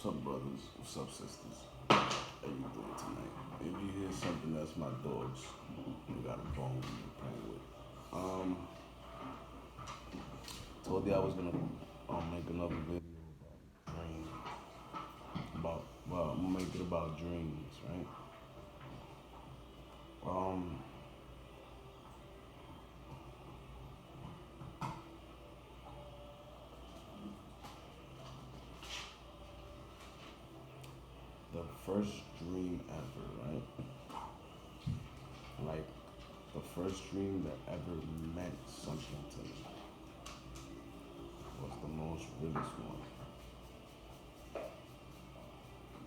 What's up, brothers? What's up, sisters? How you doing tonight? If you hear something, that's my dogs. We got a bone we're playing with. Told you I was gonna make another video about dreams. I'm gonna make it about dreams, right? Um, the first dream ever, right? Like the first dream that ever meant something to me was the most realest one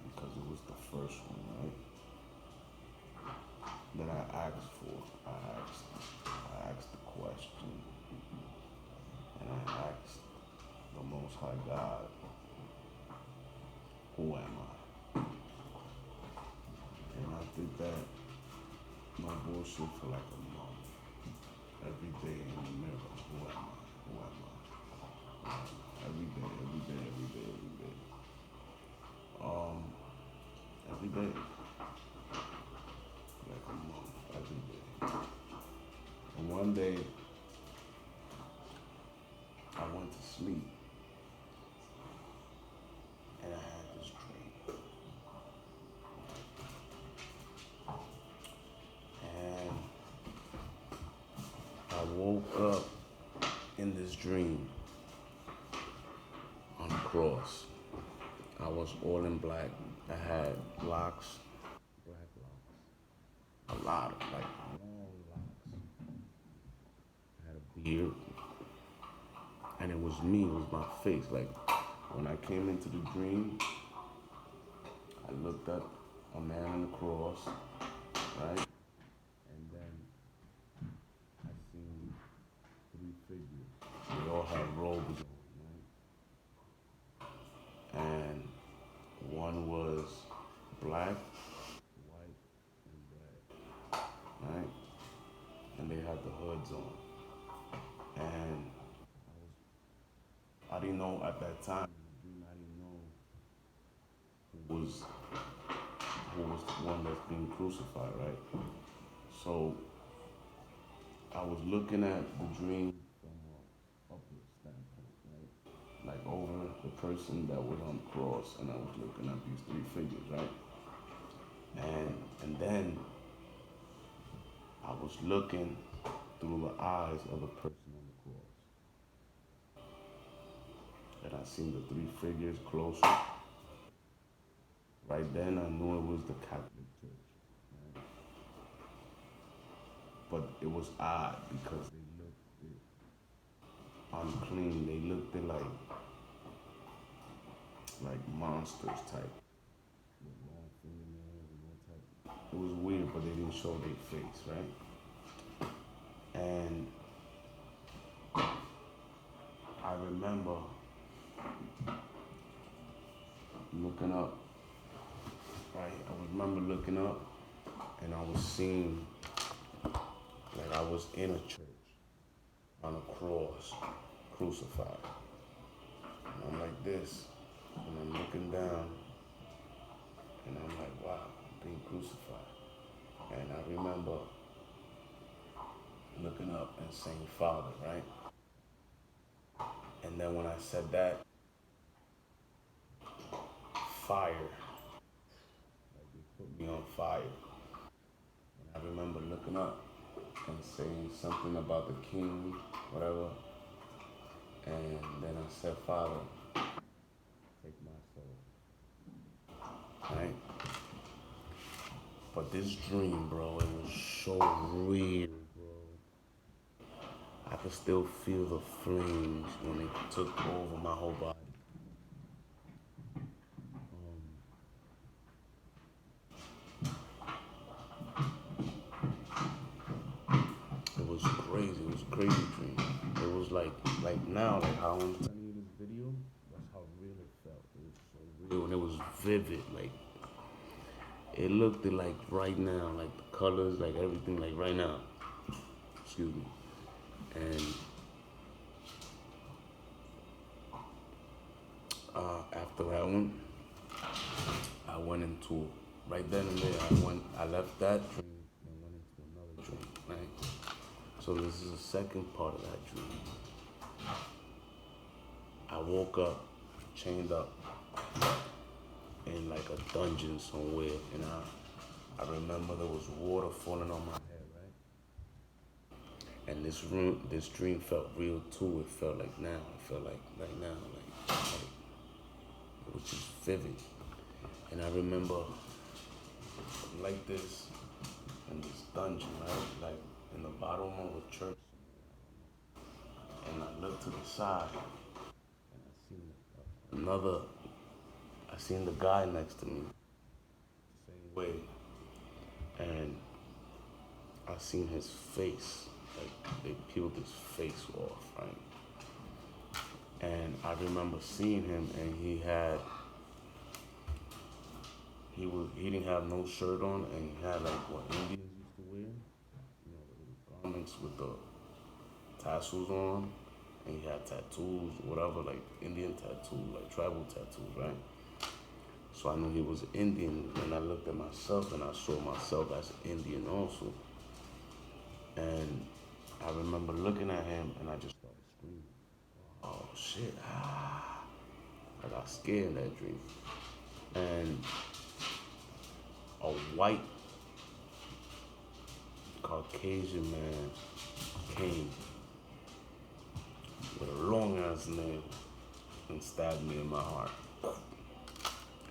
because it was the first one, right? That I asked for. I asked the question, and I asked the Most High God, "Who am I?" And I did that, no bullshit, for like a month. Every day in the mirror, who am I? Who am I? Every day, every day, every day, every day. Every day, like a month, every day. And one day, I went to sleep, and I had this dream. And I woke up in this dream on a cross. I was all in black. I had locks, black locks, a lot of like long locks. I had a beard, and it was me. It was my face. Like when I came into the dream, I looked up a man on the cross, right? And then I seen three figures. They all had robes on, right? And one was black, white, and red, right? And they had the hoods on. And I didn't know at that time in the dream. I didn't know who was the one that's being crucified, right? So I was looking at the dream from an upper standpoint, right? Like over the person that was on the cross, and I was looking at these three figures, right? And then I was looking through the eyes of the person on the cross, and I seen the three figures closer. Right then, I knew it was the Catholic Church, right? But it was odd because they looked it unclean. They looked it like monsters type, with long fingernails and all type. It was weird, but they didn't show their face, right? And I remember looking up, right? I remember looking up, and I was seeing like I was in a church on a cross, crucified. And I'm like this, and I'm looking down, and I'm like, wow, I'm being crucified. And I remember looking up and saying, Father, right? And then when I said that, fire, like they put me on fire. And I remember looking up and saying something about the king, whatever. And then I said, Father, take my soul, right? But this dream, bro, it was so real, bro. I could still feel the flames when they took over my whole body. It was crazy. It was a crazy dream. It was like now, like how I'm telling you this video. That's how real it felt. It was so real, and it was vivid. Like it looked like right now, like the colors, like everything, like right now. Excuse me. And after that one, went into, right then and there, I left that dream and went into another dream, right? So this is the second part of that dream. I woke up, chained up, in like a dungeon somewhere, and I remember there was water falling on my head, right? And this dream felt real too. It felt like now. It felt like now, like it was just vivid. And I remember like this in this dungeon, right? Like in the bottom of a church somewhere, and I looked to the side, and I seen the guy next to me, the same way, and I seen his face, like they peeled his face off, right? And I remember seeing him, and he didn't have no shirt on, and he had like what Indians used to wear, you know, the little garments with the tassels on, and he had tattoos, whatever, like Indian tattoos, like tribal tattoos, right? So I knew he was Indian, and I looked at myself, and I saw myself as Indian also. And I remember looking at him, and I just started screaming. Oh shit! Ah! I got scared in that dream, and a white Caucasian man came with a long ass nail and stabbed me in my heart.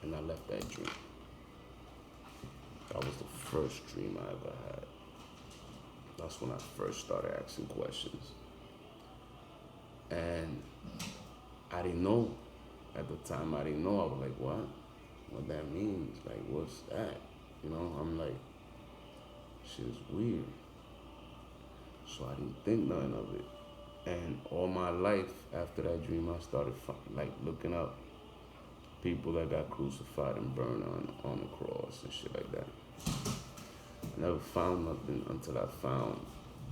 And I left that dream. That was the first dream I ever had. That's when I first started asking questions. And I didn't know. At the time, I didn't know. I was like, what? What that means? Like, what's that? You know, I'm like, shit is weird. So I didn't think nothing of it. And all my life after that dream, I started like looking up people that got crucified and burned on the cross and shit like that. I never found nothing until I found,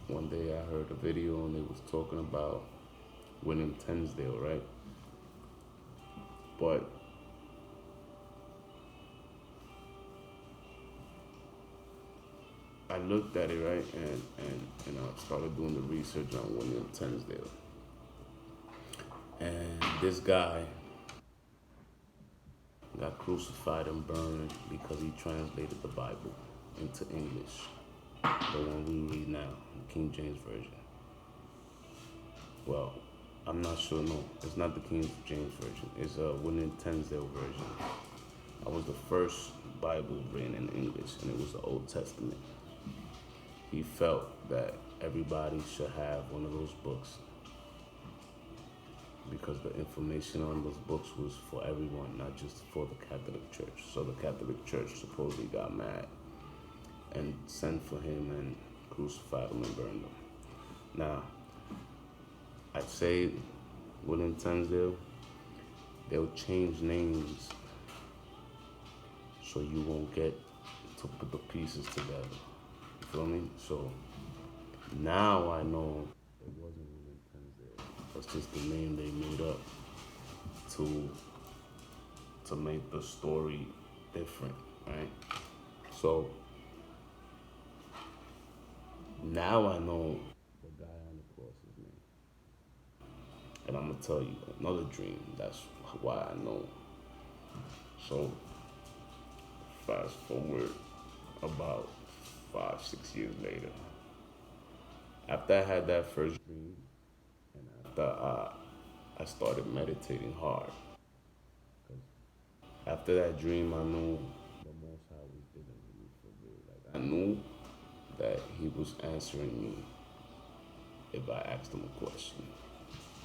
one day I heard a video and they was talking about William Tinsdale, right? But I looked at it, right, and I started doing the research on William Tinsdale. And this guy got crucified and burned because he translated the Bible into English, the one we read now, the King James Version. Well, I'm not sure, no, it's not the King James Version, it's a William Tinsdale version. That was the first Bible written in English, and it was the Old Testament. He felt that everybody should have one of those books because the information on those books was for everyone, not just for the Catholic Church. So the Catholic Church supposedly got mad and sent for him and crucified him and burned him. Now, I'd say William Tinsdale, they'll change names so you won't get to put the pieces together. You feel me? So now I know it wasn't William Tinsdale. That's just the name they made up to make the story different, right? So now I know the guy on the cross's name. And I'm gonna tell you another dream. That's why I know. So fast forward about 5-6 years later. After I had that first dream, and after I started meditating hard. Because after that dream, I knew the Most High was dealing with me for real. Like, I knew that He was answering me if I asked Him a question,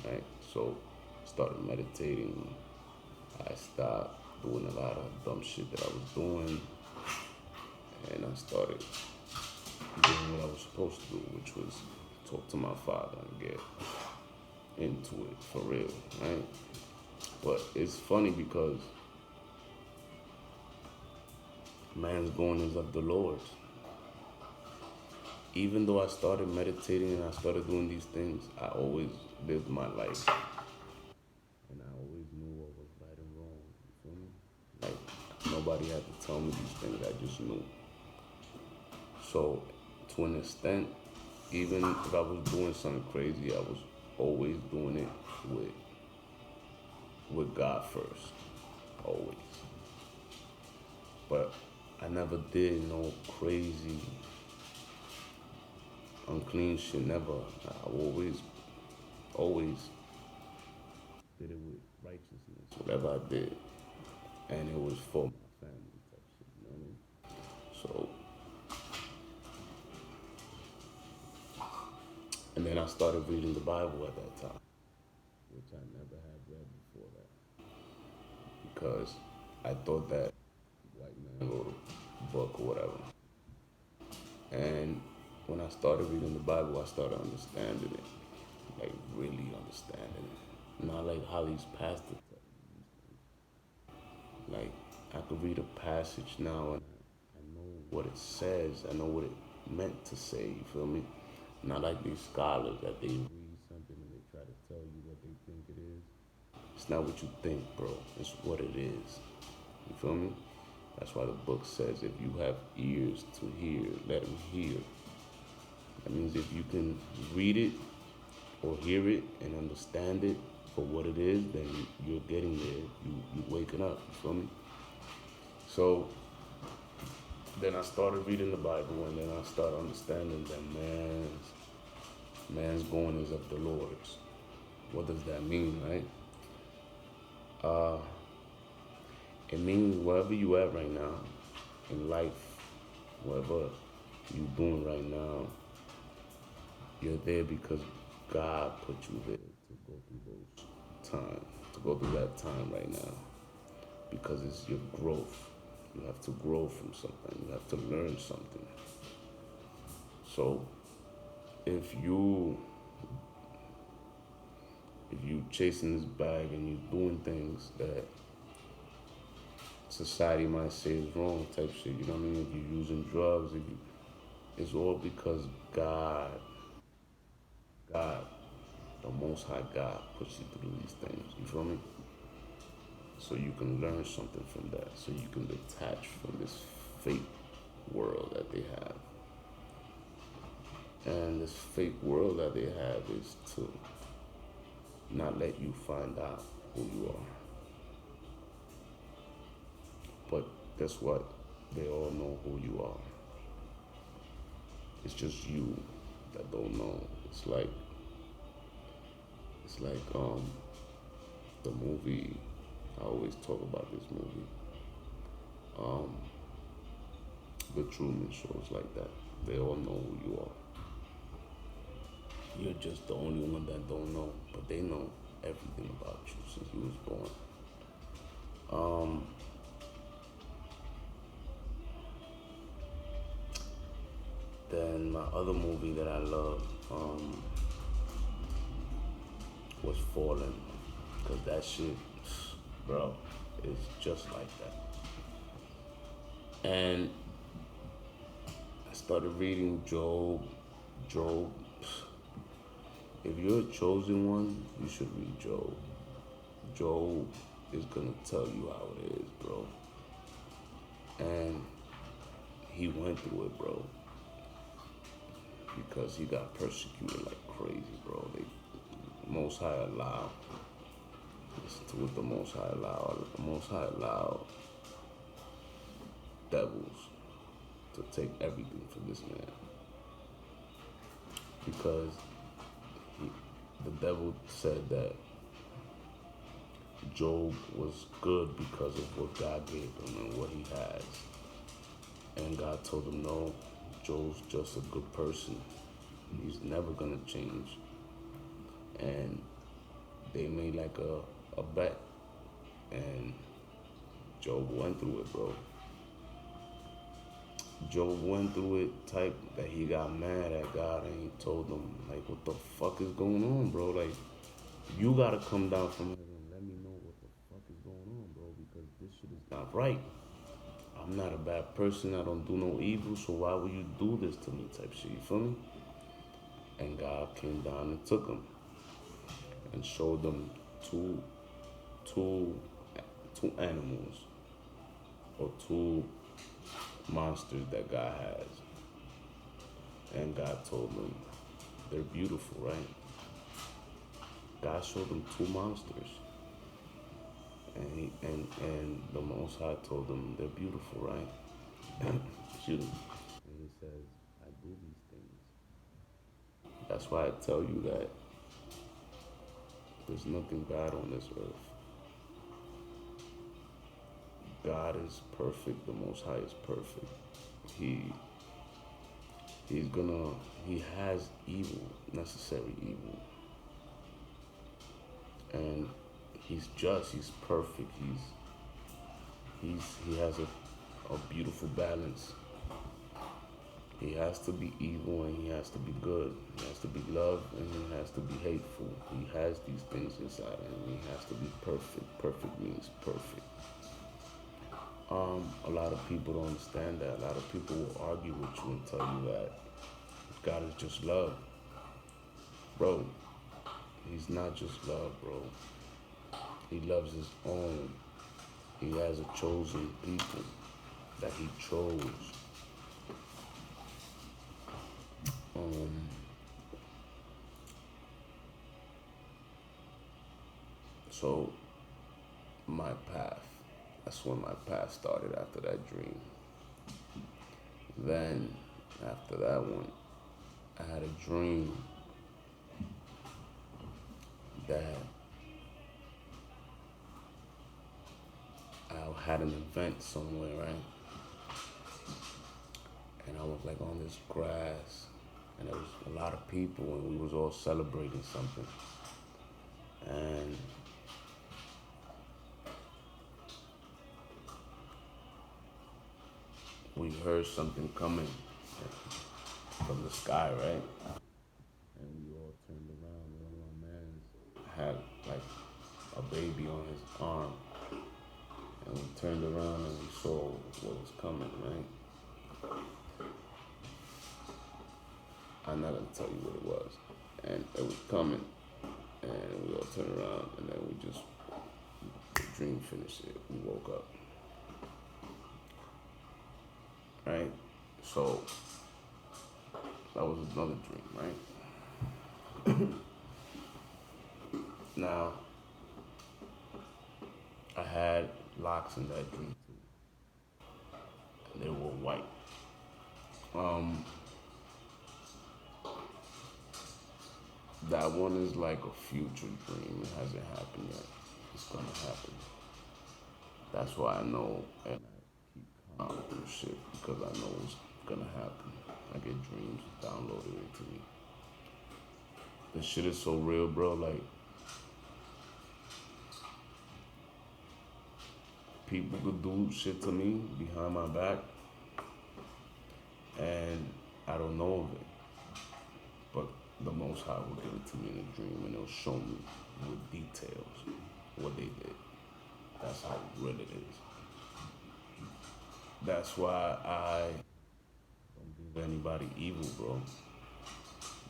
right? So I started meditating. I stopped doing a lot of dumb shit that I was doing, and I started doing what I was supposed to do, which was talk to my Father and get into it for real, right? But it's funny because man's going is of the Lord. Even though I started meditating and I started doing these things, I always lived my life. And I always knew what was right and wrong, you feel me? Like, no Nobody had to tell me these things. I just knew. So, to an extent, even if I was doing something crazy, I was always doing it with God first, always. But I never did no crazy, unclean shit. Never. I always did it with righteousness, whatever I did, and it was for my family type shit. You know what I mean? So, and then I started reading the Bible at that time, which I never had read before that, because I thought that white man wrote a book or whatever. And when I started reading the Bible, I started understanding it, like really understanding it. Not like how these pastors tell you. Like I could read a passage now and I know what it says. I know what it meant to say. You feel me? Not like these scholars that they read something and they try to tell you what they think it is. It's not what you think, bro. It's what it is. You feel me? That's why the book says if you have ears to hear, let them hear. That means if you can read it or hear it and understand it for what it is, then you're getting there. You're waking up. You feel me? So then I started reading the Bible, and then I started understanding that man's going is of the Lord's. What does that mean, right? It means wherever you at right now in life, whatever you doing right now, you're there because God put you there to go through those times, to go through that time right now, because it's your growth. You have to grow from something. You have to learn something. So if you chasing this bag and you doing things that society might say is wrong type shit, you know what I mean? If you're using drugs, it's all because God, the Most High God, puts you through these things. You feel me? So you can learn something from that. So you can detach from this fake world that they have. And this fake world that they have is to not let you find out who you are. But guess what? They all know who you are. It's just you that don't know. It's like the movie. I always talk about this movie. The Truman Show is like that. They all know who you are. You're just the only one that don't know, but they know everything about you since you was born. Then my other movie that I love was Fallen, because that shit, bro, is just like that. And I started reading Job. If you're a chosen one, you should read Job. Job is gonna tell you how it is, bro. And he went through it, bro, because he got persecuted like crazy, bro. The Most High allowed. Listen to what the Most High allowed. The Most High allowed devils to take everything from this man, because the devil said that Job was good because of what God gave him and what he has. And God told him, no, Job's just a good person. He's never gonna change. And they made like a bet. And Job went through it, bro. Job went through it type that he got mad at God and he told him, like, what the fuck is going on, bro? Like, you gotta come down from heaven and let me know what the fuck is going on, bro, because this shit is not right. I'm not a bad person. I don't do no evil, so why would you do this to me type shit, you feel me? And God came down and took him and showed them two animals. or two monsters that God has. And God told them they're beautiful, right? God showed them two monsters. And the Most High told them they're beautiful, right? Excuse me. And he says, I do these things. That's why I tell you that there's nothing bad on this earth. God is perfect. The Most High is perfect. He he's gonna he has evil, necessary evil, and he's just. He's perfect. He has a beautiful balance. He has to be evil and he has to be good. He has to be loved and he has to be hateful. He has these things inside him. He has to be perfect. Perfect means perfect. A lot of people don't understand that. A lot of people will argue with you and tell you that God is just love. Bro, he's not just love, bro. He loves his own. He has a chosen people that he chose. So my path, that's when my path started after that dream. Then after that one, I had a dream that I had an event somewhere, right? And I was like on this grass, and there was a lot of people, and we was all celebrating something. And we heard something coming from the sky, right? And we all turned around. One of my mans had like a baby on his arm, and we turned around and we saw what was coming, right? I'm not gonna tell you what it was. And it was coming, and we all turned around, and then we just, the dream finished it. We woke up, right? So that was another dream, right? Now, I had locks in that dream too, and they were white. Um, that one is like a future dream. It hasn't happened yet. It's gonna happen. That's why I know, and I keep calm through shit because I know it's gonna happen. I get dreams downloaded into me. This shit is so real, bro. Like, people could do shit to me behind my back, and I don't know of it. But the Most High will give it to me in a dream, and it'll show me with details what they did. That's how real it is. That's why I don't give anybody evil, bro.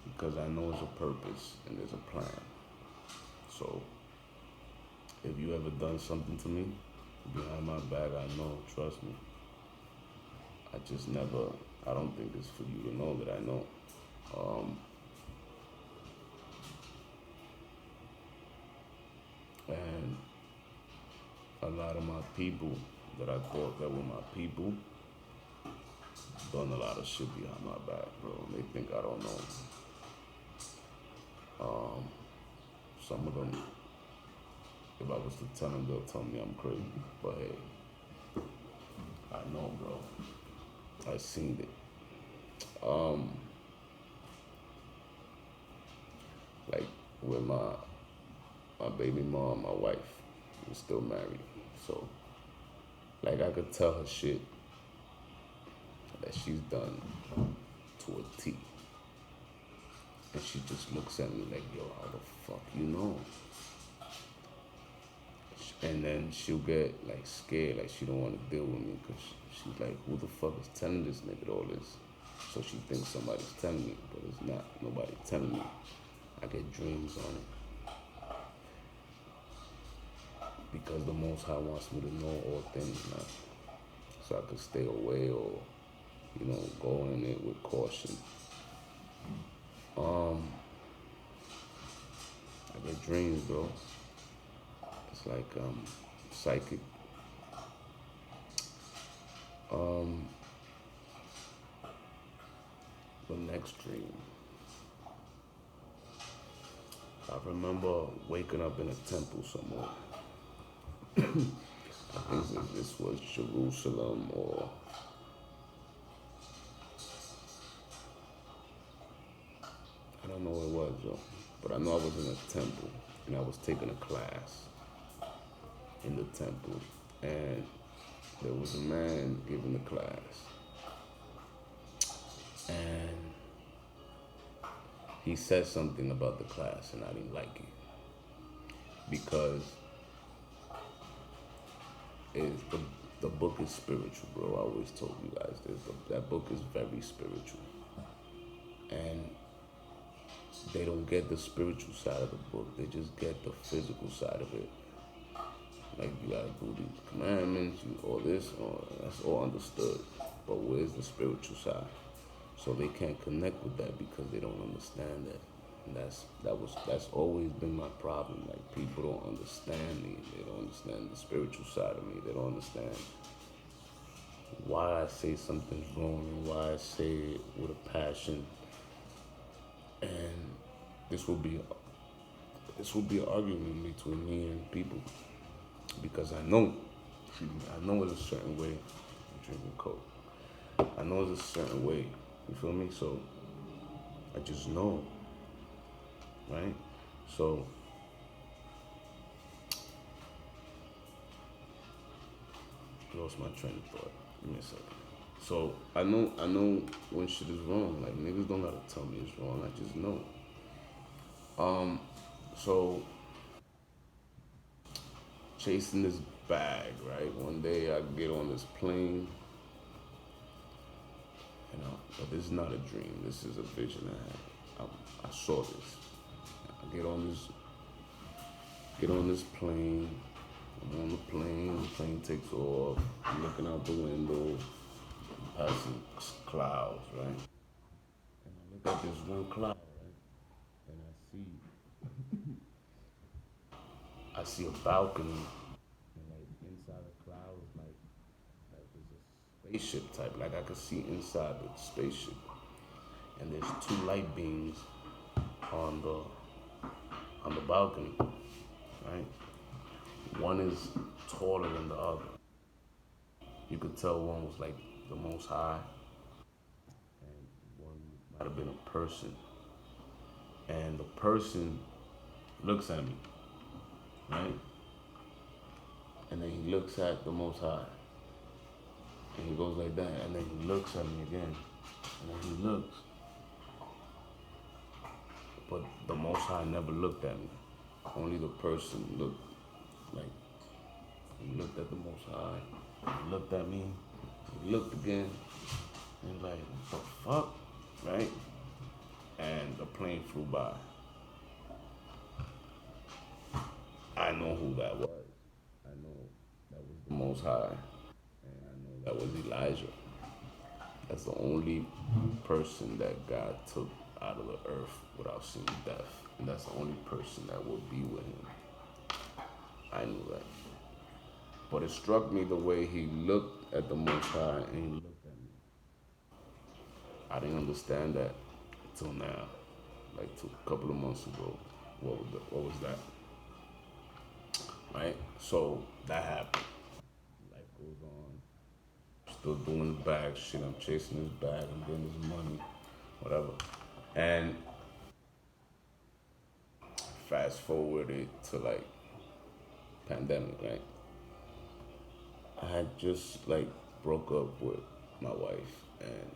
Because I know there's a purpose and there's a plan. So, if you ever done something to me behind my back, I know, trust me. I just never, I don't think it's for you to know that I know. And a lot of my people that I thought that were my people done a lot of shit behind my back, bro. They think I don't know. Some of them, if I was to tell them, they'll tell me I'm crazy. But hey, I know, bro. I seen it. Like with my baby mom, my wife, we're still married. So like I could tell her shit that she's done to a T. And she just looks at me like, yo, how the fuck you know? And then she'll get like scared, like she don't want to deal with me because she's like, who the fuck is telling this nigga all this? So she thinks somebody's telling me, but it's not. Nobody telling me. I get dreams on it. Because the Most High wants me to know all things now. so I could stay away or, go in it with caution. Um, I get dreams, bro. It's like psychic. Um, the next dream. I remember waking up in a temple somewhere. I think this was Jerusalem or I don't know what it was, though. But I know I was in a temple and I was taking a class in the temple, and there was a man giving the class, and he said something about the class, and I didn't like it because the book is spiritual, bro. I always told you guys this. That book is very spiritual, and they don't get the spiritual side of the book. They just get the physical side of it. Like, you gotta do these commandments, all this, that's all understood. But where's the spiritual side? So they can't connect with that because they don't understand that. And that's always been my problem. Like, people don't understand me. They don't understand the spiritual side of me. They don't understand why I say something's wrong and why I say it with a passion. And this will be an argument between me and people. Because I know it's a certain way. I'm drinking Coke. I know it's a certain way. You feel me? So I just know, right? So I lost my train of thought. Give me a second. So I know when shit is wrong. Like, niggas don't gotta tell me it's wrong. I just know. So chasing this bag, right? One day I get on this plane, but this is not a dream. This is a vision I had. I saw this. I get on this plane. I'm on the plane takes off. I'm looking out the window, passing clouds, right? And I look at this one cloud, right? And I see a balcony, and like inside the cloud is like there's a spaceship type. Like, I could see inside the spaceship, and there's two light beams on the balcony, right? One is taller than the other. You could tell one was like the most high, and one might have been a person. And the person looks at me, right? And then he looks at the most high. And he goes like that, and then he looks at me again. And then he looks. But the most high never looked at me. Only the person looked. Like, he looked at the most high, he looked at me, he looked again, and like, what the fuck? Right? And the plane flew by. I know who that was. I know that was the Most High. And I know that was Elijah. That's the only person that God took out of the earth without seeing death. And that's the only person that will be with him. I knew that. But it struck me the way he looked at the Most High and he looked at me. I didn't understand that until now. Like, a couple of months ago. What was that? Right? So that happened. Life goes on. Still doing the bag shit. I'm chasing this bag. I'm getting this money. Whatever. And fast forward it to like pandemic, right? I had just like broke up with my wife, and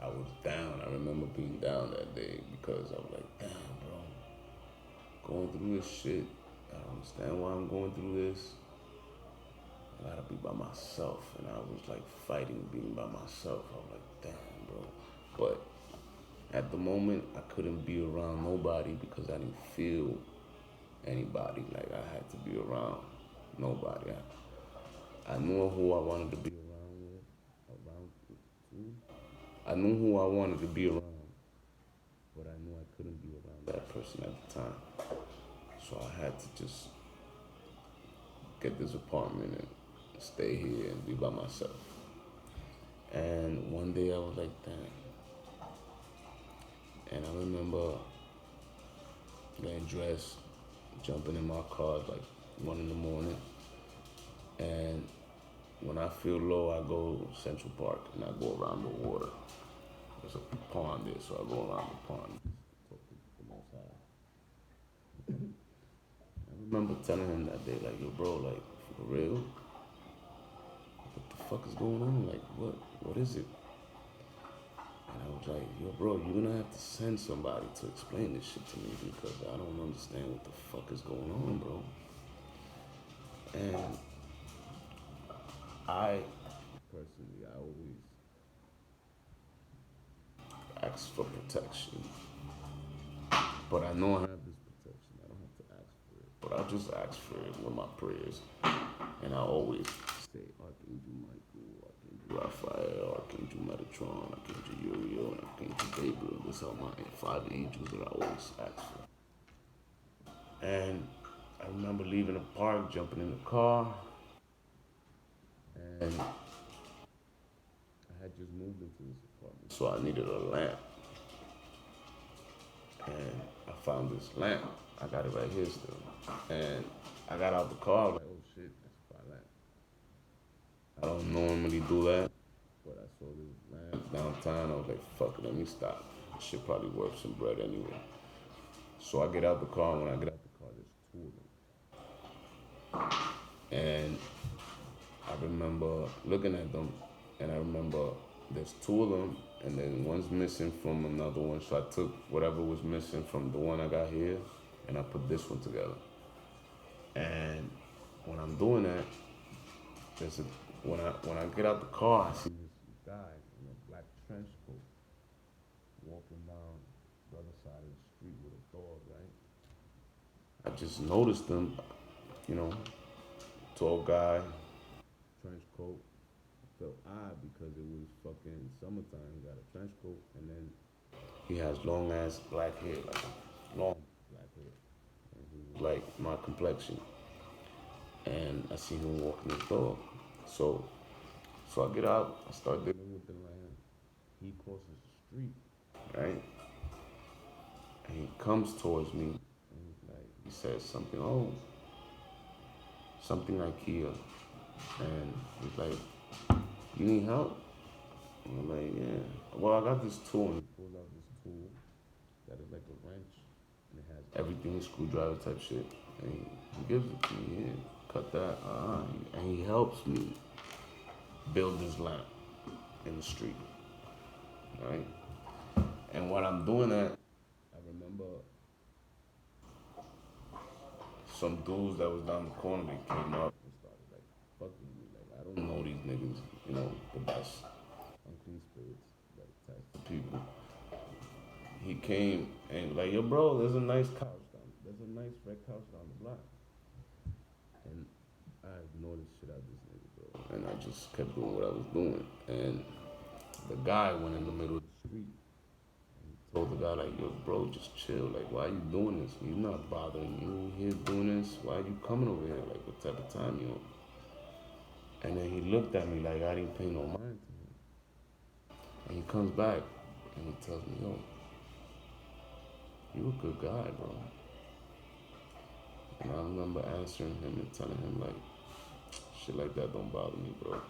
I was down. I remember being down that day because I was like, damn, bro, going through this shit. I don't understand why I'm going through this. I gotta be by myself. And I was like fighting being by myself. I was like, damn, bro. But at the moment, I couldn't be around nobody because I didn't feel anybody. Like, I had to be around nobody. I knew who I wanted to be around. I knew who I wanted to be around, but I knew I couldn't be around that person at the time. So I had to just get this apartment and stay here and be by myself. And one day I was like, damn. And I remember getting dressed, jumping in my car at like 1 in the morning. And when I feel low, I go to Central Park and I go around the water. There's a pond there, so I go around the pond. Talk to the Most High. I remember telling him that day, like, yo, bro, like, for real? What the fuck is going on? Like, what is it? And I was like, yo, bro, you're gonna have to send somebody to explain this shit to me because I don't understand what the fuck is going on, bro. And I, personally, I always ask for protection. But I know I have this protection. I don't have to ask for it. But I just ask for it with my prayers. And I always say Archangel Michael, Archangel Raphael, Archangel Metatron, Archangel Uriel, and Archangel Gabriel. These are my 5 angels that I always ask for. And I remember leaving the park, jumping in the car, and I had just moved into this apartment. So I needed a lamp. And I found this lamp. I got it right here still. And I got out the car, I was like, oh shit, that's a fire lamp. I don't normally do that, but I saw this lamp downtown. I was like, fuck it, let me stop. This shit probably worth some bread anyway. So I get out the car, and when I get out the car, there's 2 of them. And I remember looking at them, and I remember there's 2 of them, and then one's missing from another one. So I took whatever was missing from the one I got here, and I put this one together. And when I'm doing that, when I get out the car, I see this guy in a black trench coat walking down the other side of the street with a dog, right? I just noticed him, you know, tall guy, trench coat. I felt odd because it was fucking summertime. He got a trench coat, and then he has long ass black hair, like long black hair. And he was like my complexion. And I see him walking his dog. So I get out, I start dealing with the lamb. He crosses the street, right? And he comes towards me, and he's like, he says something, oh, something like here. And he's like, you need help? And I'm like, yeah. Well, I got this tool, and he pulls out this tool that is like a wrench, and it has everything, screwdriver type shit. And he gives it to me, yeah, cut that, and he helps me build this lamp in the street, right? And while I'm doing that, I remember some dudes that was down the corner, they came up and started like fucking with me. Like, I don't know these niggas, you know, but that's unclean spirits that attach to people. He came and like, yo, bro, there's a nice couch down. There's a nice red couch down the block. And I ignored the shit out of this nigga, bro. And I just kept doing what I was doing. And the guy went in the middle of the street and he told the guy, like, yo, bro, just chill. Like, why are you doing this? You're not bothering you here doing this. Why are you coming over here? Like, what type of time you on? And then he looked at me like I didn't pay no mind to him. And he comes back and he tells me, yo, you a good guy, bro. And I remember answering him and telling him, like, shit like that don't bother me, bro.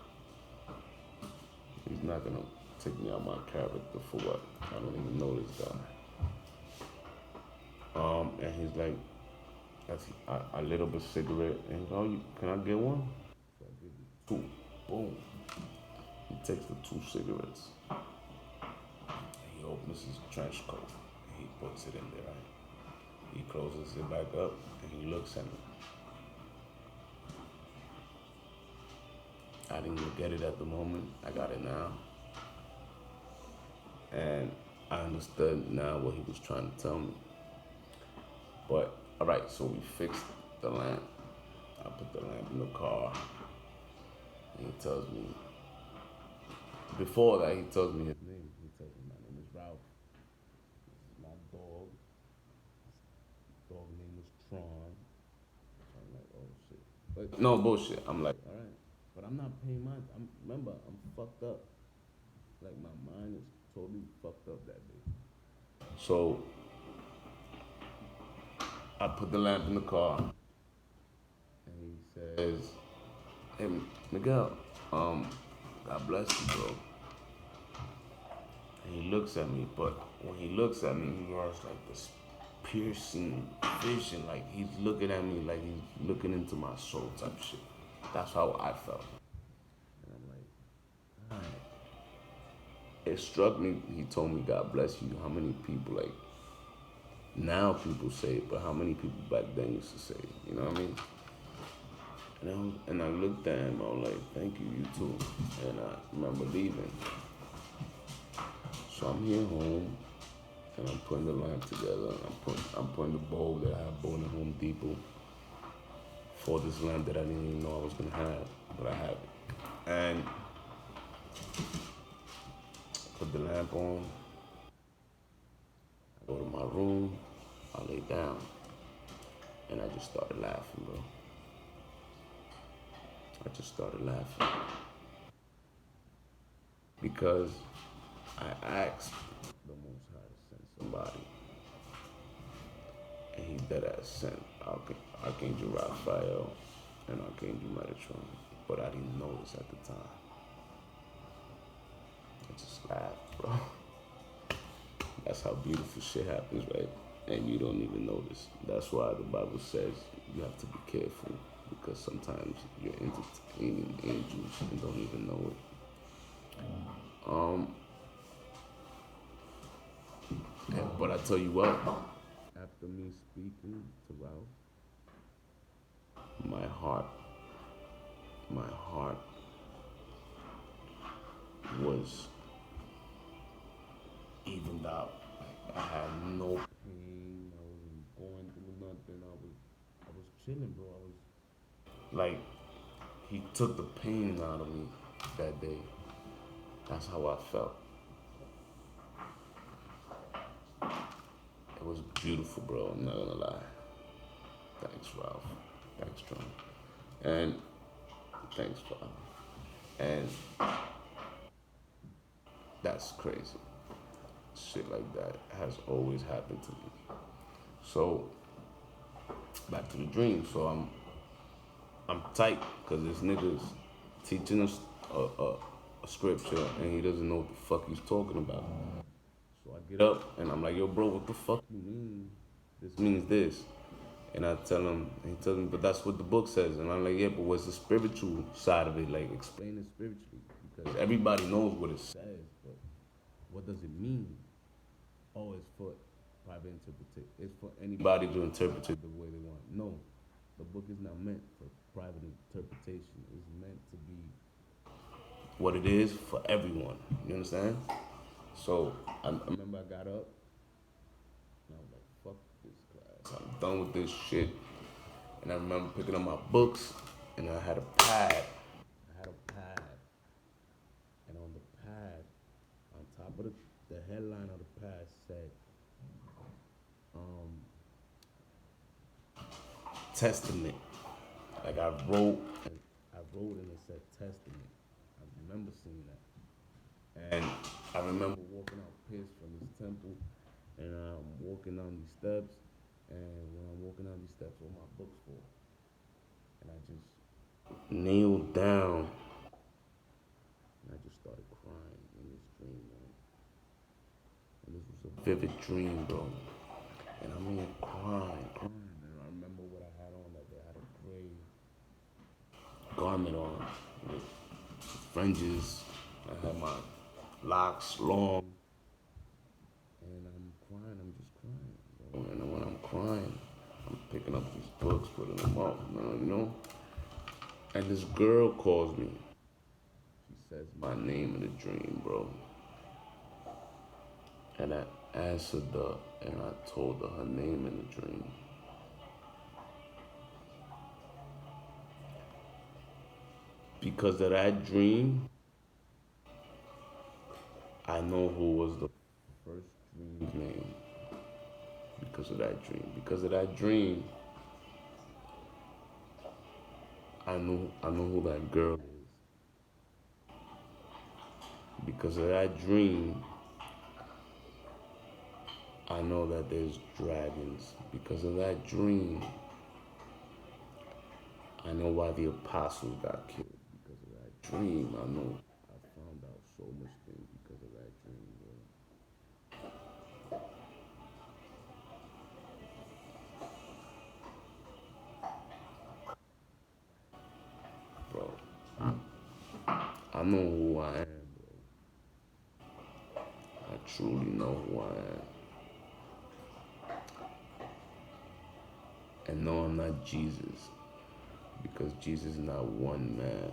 He's not gonna take me out my character for what? I don't even know this guy. And he's like, I lit up a cigarette, and he's like, oh, can I get one? So I give him 2. Boom. He takes the 2 cigarettes. And he opens his trench coat, and he puts it in there, right? He closes it back up, and he looks at me. I didn't even get it at the moment. I got it now. And I understood now what he was trying to tell me. But, all right, so we fixed the lamp. I put the lamp in the car. And he tells me, Before that, he tells me his name. He tells me my name is Ralph. This is my dog. Dog name is Tron. So I'm like, oh shit. But no bullshit. I'm like, all right. But I'm not paying my. Remember, I'm fucked up. Like my mind is totally fucked up that day. So I put the lamp in the car, and he says, "Hey, Miguel, God bless you, bro." And he looks at me, but when he looks at me, he has like this piercing vision, like he's looking at me like he's looking into my soul type shit. That's how I felt. And I'm like, all right. It struck me, he told me, God bless you. How many people, like, now people say it, but how many people back then used to say it? You know what I mean? And I looked at him, I was like, thank you, you too. And I remember leaving. So I'm here home, and I'm putting the lamp together. And I'm putting the bulb that I had bought in Home Depot for this lamp that I didn't even know I was gonna have, but I have it. And put the lamp on. I go to my room. I lay down, and I just started laughing, bro. I just started laughing because I asked the Most High to send somebody, and he dead ass sent Archangel Raphael and Archangel Metatron, but I didn't notice at the time. I just laughed, bro. That's how beautiful shit happens, right? And you don't even notice. That's why the Bible says you have to be careful because sometimes you're entertaining angels and don't even know it. But I tell you what, after me speaking to Ralph, my heart, my heart was evened out. Like, I had no pain. I wasn't going through nothing. I was chilling, bro. I was like, he took the pain out of me that day. That's how I felt. It was beautiful, bro. I'm not gonna lie. Thanks, Ralph. Thanks, Tron. And thanks, Father. And that's crazy. Shit like that has always happened to me. So back to the dream. So I'm tight because this nigga's teaching us a scripture and he doesn't know what the fuck he's talking about. So I get up and I'm like, yo, bro, what the fuck you mean? This means this. And I tell him, and he tells me, but that's what the book says. And I'm like, yeah, but what's the spiritual side of it? Like, explain it spiritually. Because everybody knows what it says, but what does it mean? Oh, it's for private interpretation. It's for anybody to interpret it the way they want. No, the book is not meant for private interpretation. It's meant to be what it is for everyone. You understand? So I remember I got up and I was like, fuck this class. I'm done with this shit. And I remember picking up my books and I had a pad. I had a pad. And on the pad, on top of the headline of the pad said, Testament. Like I wrote and it said Testament. I remember seeing that. And I remember walking out pissed from this temple and I'm walking down these steps and when I'm walking down these steps, what my books for? And I just kneeled down and I just started crying in this dream, man. And this was a vivid dream, bro. And I'm here crying. And I remember what I had on that day. I had a gray garment on with fringes. I had my locks long. And I'm crying, I'm just crying. Bro. And when I'm crying, I'm picking up these books, putting them up, you know? And this girl calls me. She says my name in a dream, bro. And I answered her and I told her her name in the dream. Because of that dream, I know who was the first dream name because of that dream. Because of that dream, I know who that girl is. Because of that dream, I know that there's dragons. Because of that dream, I know why the apostles got killed. Because of that dream, I know I found out so much things because of that dream, bro. I know who I am, bro. I truly know who I am. And no, I'm not Jesus. Because Jesus is not one man.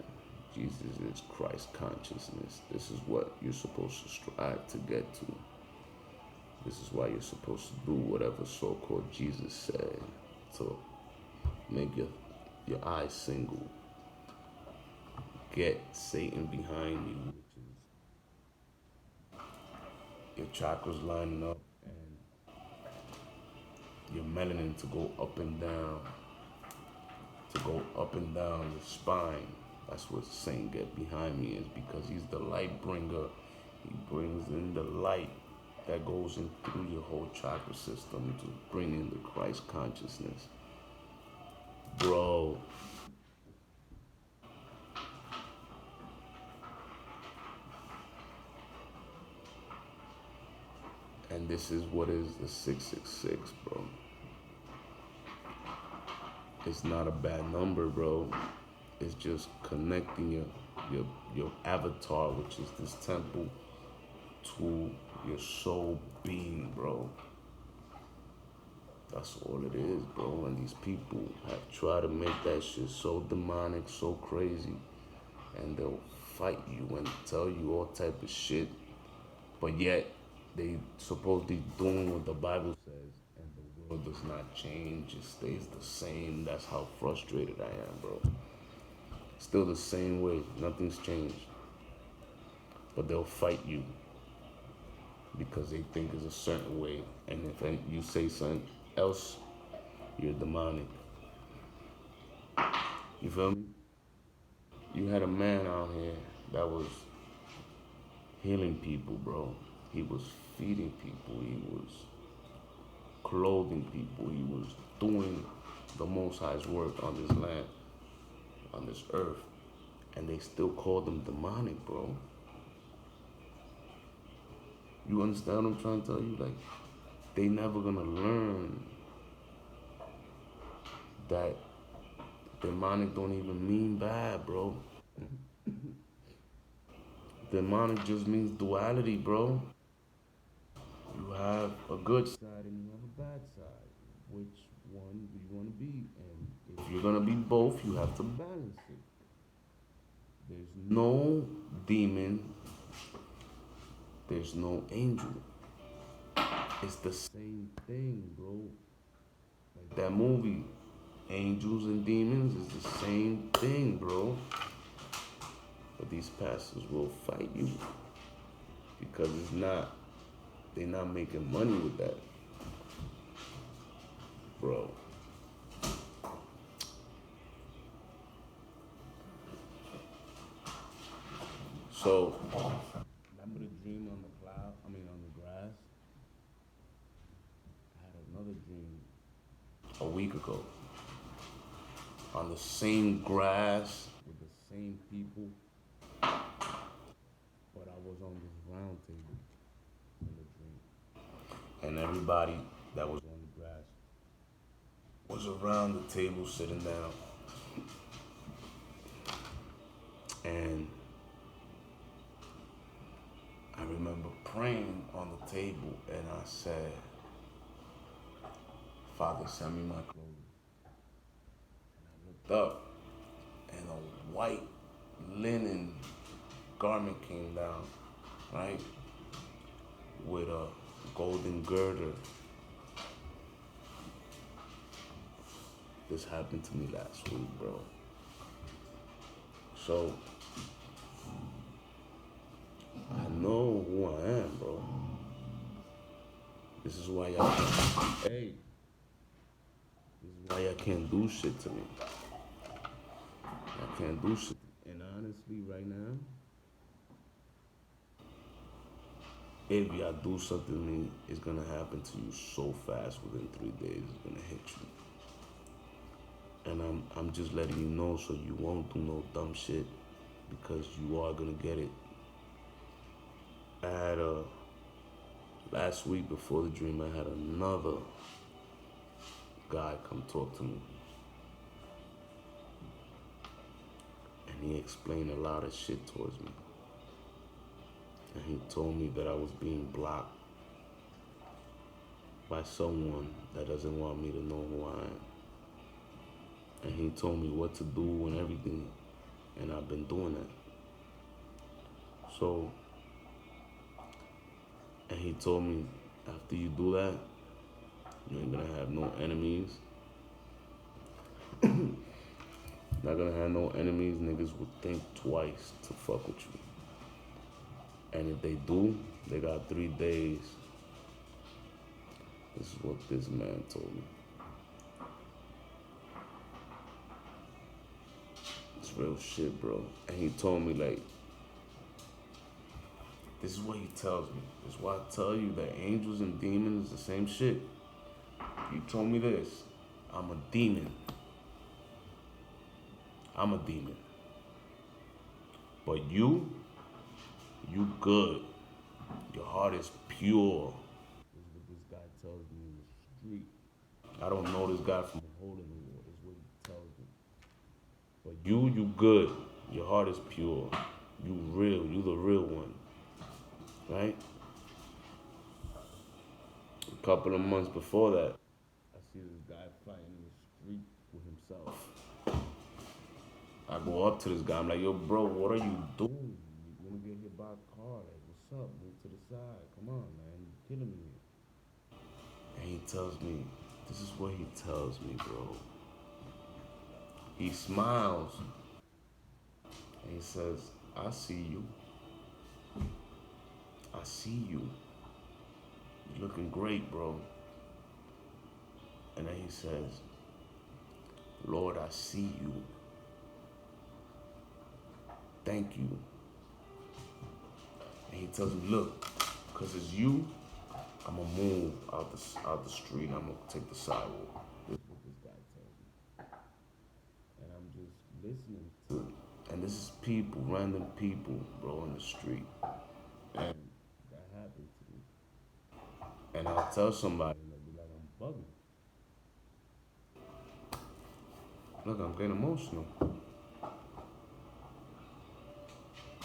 Jesus is Christ consciousness. This is what you're supposed to strive to get to. This is why you're supposed to do whatever so-called Jesus said to make your eyes single. Get Satan behind you, which is your chakras lining up and your melanin to go up and down, your spine. That's what Satan get behind me is because he's the light bringer. He brings in the light that goes in through your whole chakra system to bring in the Christ consciousness. Bro, and this is what is the 666, bro. It's not a bad number, bro. It's just connecting your avatar, which is this temple, to your soul being, bro. That's all it is, bro. And these people have tried to make that shit so demonic, so crazy, and they'll fight you and tell you all type of shit, but yet they supposedly doing what the Bible says, and the world does not change. It stays the same. That's how frustrated I am, bro. Still the same way. Nothing's changed. But they'll fight you because they think it's a certain way. And if you say something else, you're demonic. You feel me? You had a man out here that was healing people, bro. He was feeding people. He was clothing people. He was doing the Most High's work on this land, on this earth. And they still called him demonic, bro. You understand what I'm trying to tell you? Like, they never gonna learn that demonic don't even mean bad, bro. Demonic just means duality, bro. You have a good side and you have a bad side. Which one do you want to be? And if you're gonna be both, you have to balance it. There's no demon, there's no angel. It's the same thing, bro. Like that movie, Angels and Demons is the same thing, bro. But these pastors will fight you because they're not making money with that, bro. So, remember the dream on the cloud? I mean, on the grass? I had another dream a week ago on the same grass with the same people, but I was on this round table in the dream. And everybody that was on the grass was around the table sitting down. And I remember praying on the table and I said, Father, send me my clothes. And I looked up and a white linen garment came down, right? With a golden girder. This happened to me last week, bro. So I know who I am, bro. This is why y'all can't, hey, this is why y'all can't do shit to me. I can't do shit. And honestly, right now, if y'all do something to me, it's gonna happen to you so fast within 3 days. It's gonna hit you. And I'm just letting you know so you won't do no dumb shit because you are gonna get it. I had a last week before the dream. I had another guy come talk to me, and he explained a lot of shit towards me. And he told me that I was being blocked by someone that doesn't want me to know who I am. And he told me what to do and everything, and I've been doing that. So, and he told me after you do that, you ain't gonna have no enemies. Not gonna have no enemies. Niggas would think twice to fuck with you. And if they do, they got 3 days. This is what this man told me. It's real shit, bro. And he told me, like, this is what he tells me. This is why I tell you that angels and demons is the same shit. He told me this. I'm a demon. I'm a demon. But you good. Your heart is pure. This is what this guy tells me in the street. I don't know this guy from a hole in the wall. This is what he tells me. But you good. Your heart is pure. You real. You the real one. Right? A couple of months before that, I see this guy fighting in the street with himself. I go up to this guy. I'm like, yo, bro, what are you doing? You're gonna get hit by a car. Like, what's up? Move to the side. Come on, man. You're killing me here. And he tells me, this is what he tells me, bro. He smiles and he says, I see you. I see you. You're looking great, bro. And then he says, Lord, I see you. Thank you. And he tells me, look, because it's you, I'm going to move out the street and I'm going to take the sidewalk. This is what this guy tells me. And I'm just listening to it. And this is people, random people, bro, in the street. And that happened to me. And I'll tell somebody and they'll be like, I'm bugging. Look, I'm getting emotional.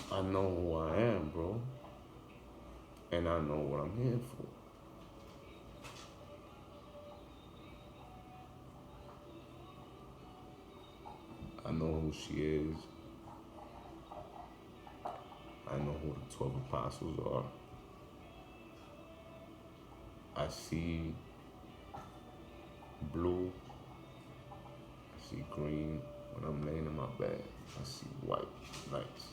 I know who I am, bro. And I know what I'm here for. I know who she is. I know who the 12 apostles are. I see blue. I see green. When I'm laying in my bed, I see white lights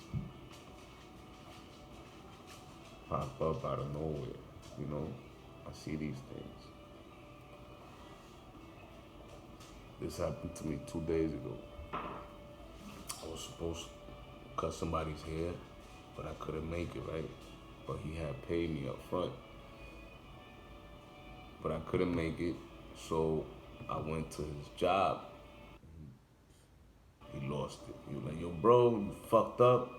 pop up out of nowhere. You know, I see these things. This happened to me 2 days ago. I was supposed to cut somebody's hair, but I couldn't make it, right? But he had paid me up front. But I couldn't make it, so I went to his job. He lost it. He was like, yo, bro, you fucked up.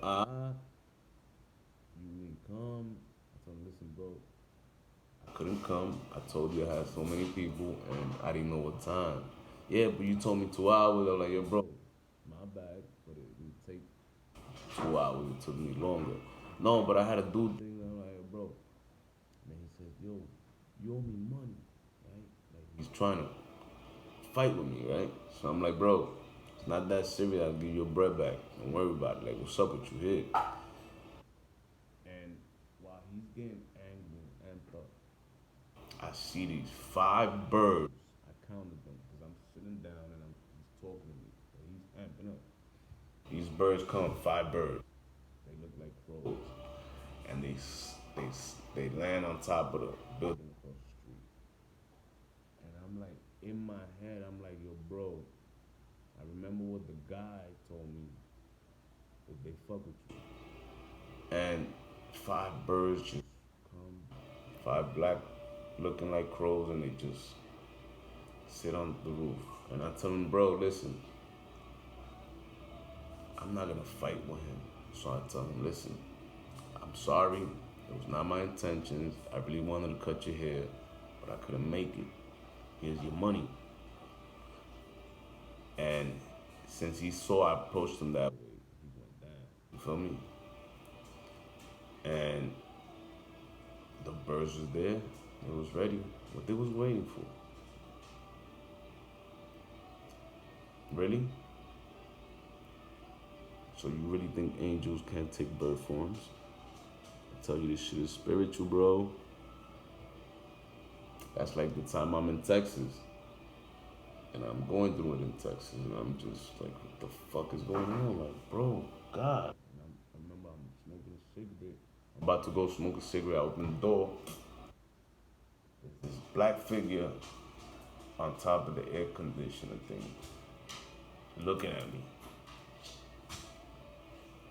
You didn't come. I told him, listen, bro, I couldn't come. I told you I had so many people and I didn't know what time. Yeah, but you told me 2 hours. I was like, yo, bro, my bad, but it didn't take 2 hours. It took me longer. No, but I had to do things. I'm like, yo, bro. And then he says, yo, you owe me money, right? Like, he's trying to fight with me, right? So I'm like, bro, it's not that serious. I'll give you your bread back. Don't worry about it. Like, what's up with you here? And while he's getting angry and amped up, I see these 5 birds. I counted them because I'm sitting down and he's talking to me. So he's amping up. These birds come, 5 birds. They look like crows. and they land on top of the building across the street. And I'm like, in my head, I'm like, yo, bro, I remember what the guy told me that they fuck with you. And 5 birds just come, 5 black looking like crows, and they just sit on the roof. And I tell him, bro, listen, I'm not gonna fight with him. So I tell him, listen, I'm sorry. It was not my intentions. I really wanted to cut your hair, but I couldn't make it. Here's your money. And since he saw I approached him that way, he went down. You feel me? And the birds was there. It was ready. What they was waiting for. Really? So you really think angels can't take bird forms? I tell you, this shit is spiritual, bro. That's like the time I'm in Texas. And I'm going through it in Texas. And I'm just like, what the fuck is going on? Like, bro, God. And I remember I'm smoking a cigarette. I'm about to go smoke a cigarette. I open the door. There's this black figure on top of the air conditioner thing, looking at me.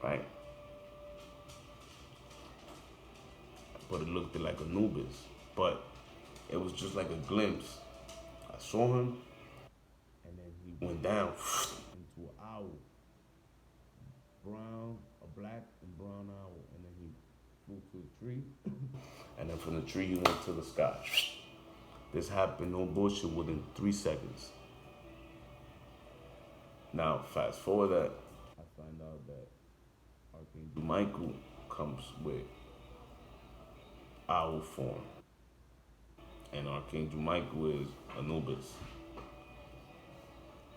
Right? But it looked like Anubis. But it was just like a glimpse. I saw him, and then he went down into an owl. A black and brown owl. And then he flew to a tree. And then from the tree, he went to the sky. This happened, no bullshit, within 3 seconds. Now, fast forward that, I find out that Archangel Michael comes with owl form. And Archangel Michael is Anubis.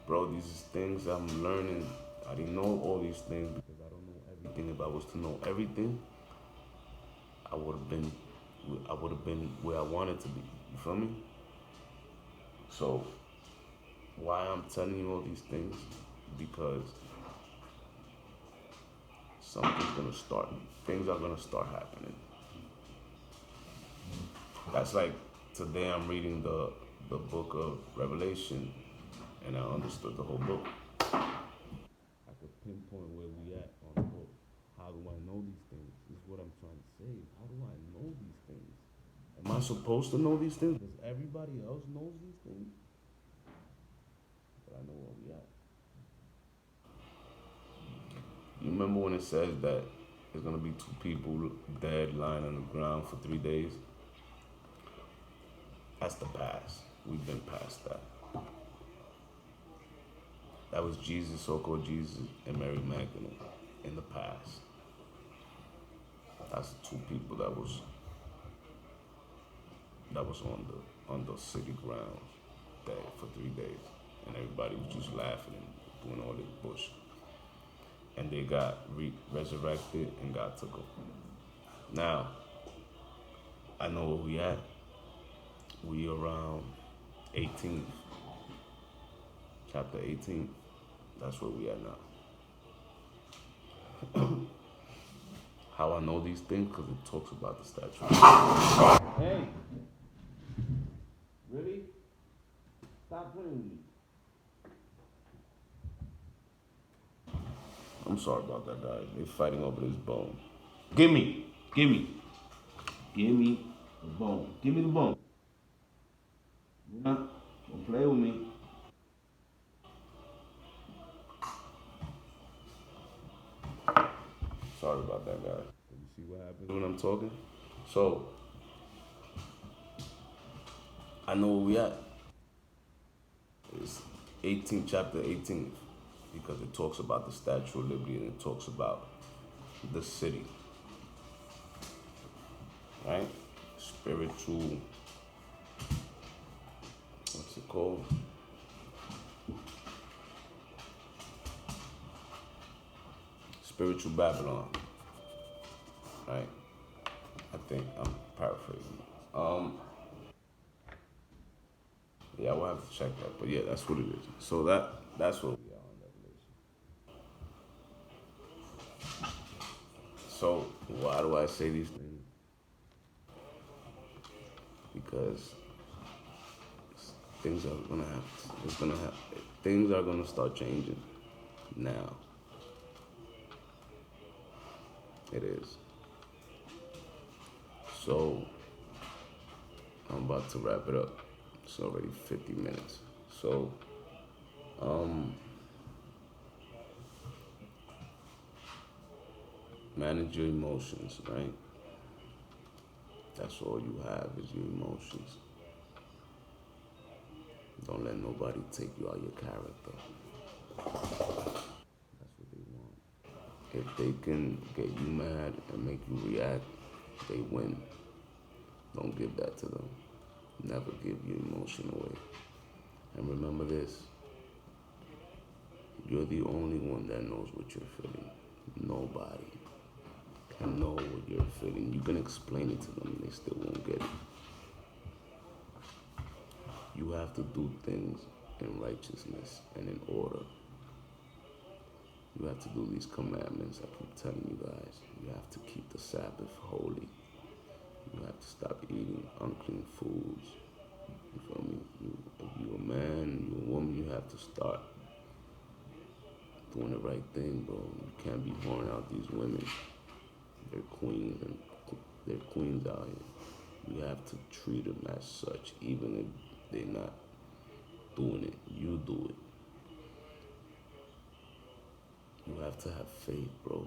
Bro, these is things I'm learning. I didn't know all these things because I don't know everything. If I was to know everything, I would have been where I wanted to be. You feel me? So, why I'm telling you all these things? Because things are gonna start happening. That's like today I'm reading the book of Revelation, and I understood the whole book. I could pinpoint where we at on the book. How do I know these things? This is what I'm trying to say. How do I know these things? Am I supposed to know these things? Does everybody else knows these things? But I know where we at. You remember when it says that there's gonna be 2 people dead lying on the ground for 3 days? That's the past. We've been past that. That was Jesus, so-called Jesus, and Mary Magdalene in the past. That's the 2 people that was on the city grounds dead for 3 days, and everybody was just laughing and doing all this bullshit. And they got resurrected, and God took them. Now, I know where we at. We around 18th, chapter 18. That's where we at now. How I know these things? Because it talks about the statue. Hey, really? Stop playing with me. I'm sorry about that, guys. They're fighting over this bone. Give me the bone. Give me the bone. Don't play with me. Sorry about that, guys. You see what happens when I'm talking? So, I know where we at. It's 18th, chapter 18th, because it talks about the Statue of Liberty and it talks about the city. Right? Spiritual, what's it called? Spiritual Babylon. Right? I think I'm paraphrasing. Yeah, I will have to check that, but yeah, that's what it is. So that's what we are on Revelation. So why do I say these things? Because things are gonna have. It's gonna have. Things are gonna start changing. Now it is. So I'm about to wrap it up. It's already 50 minutes. So um, manage your emotions, right? That's all you have is your emotions. Don't let nobody take you out of your character. That's what they want. If they can get you mad and make you react, they win. Don't give that to them. Never give your emotion away. And remember this, you're the only one that knows what you're feeling. Nobody can know what you're feeling. You can explain it to them, they still won't get it. You have to do things in righteousness and in order. You have to do these commandments. I keep telling you guys. You have to keep the Sabbath holy. You have to stop eating unclean foods. You feel me? If you're a man, you're a woman, you have to start doing the right thing, bro. You can't be whoring out these women. They're queens and they're queens out here. You have to treat them as such, even if they're not doing it. You do it. You have to have faith, bro.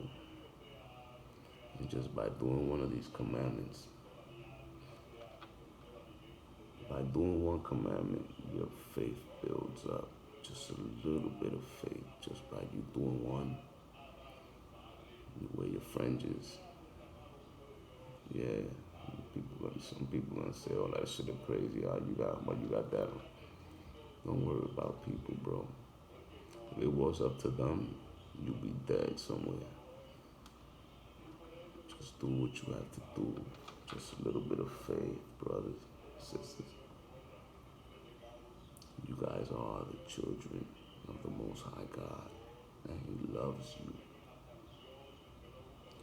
And just by doing one of these commandments, by doing one commandment, your faith builds up. Just a little bit of faith, just by you doing one. You wear your fringes. Yeah, some people gonna say, "Oh, that shit is crazy. How you got? Why you got that?" Don't worry about people, bro. If it was up to them, you'd be dead somewhere. Just do what you have to do. Just a little bit of faith, brothers, sisters. You guys are the children of the Most High God, and He loves you.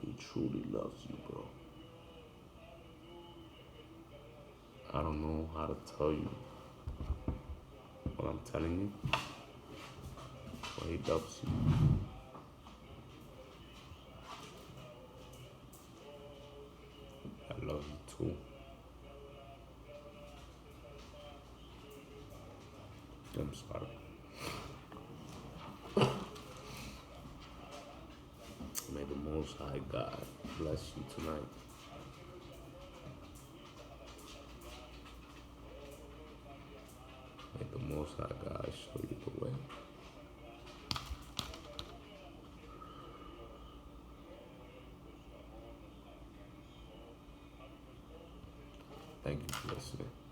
He truly loves you, bro. I don't know how to tell you what I'm telling you, but He loves you. I love you too. I'm sorry. May the Most High God bless you tonight. May the Most High God show you the way. Thank you for listening.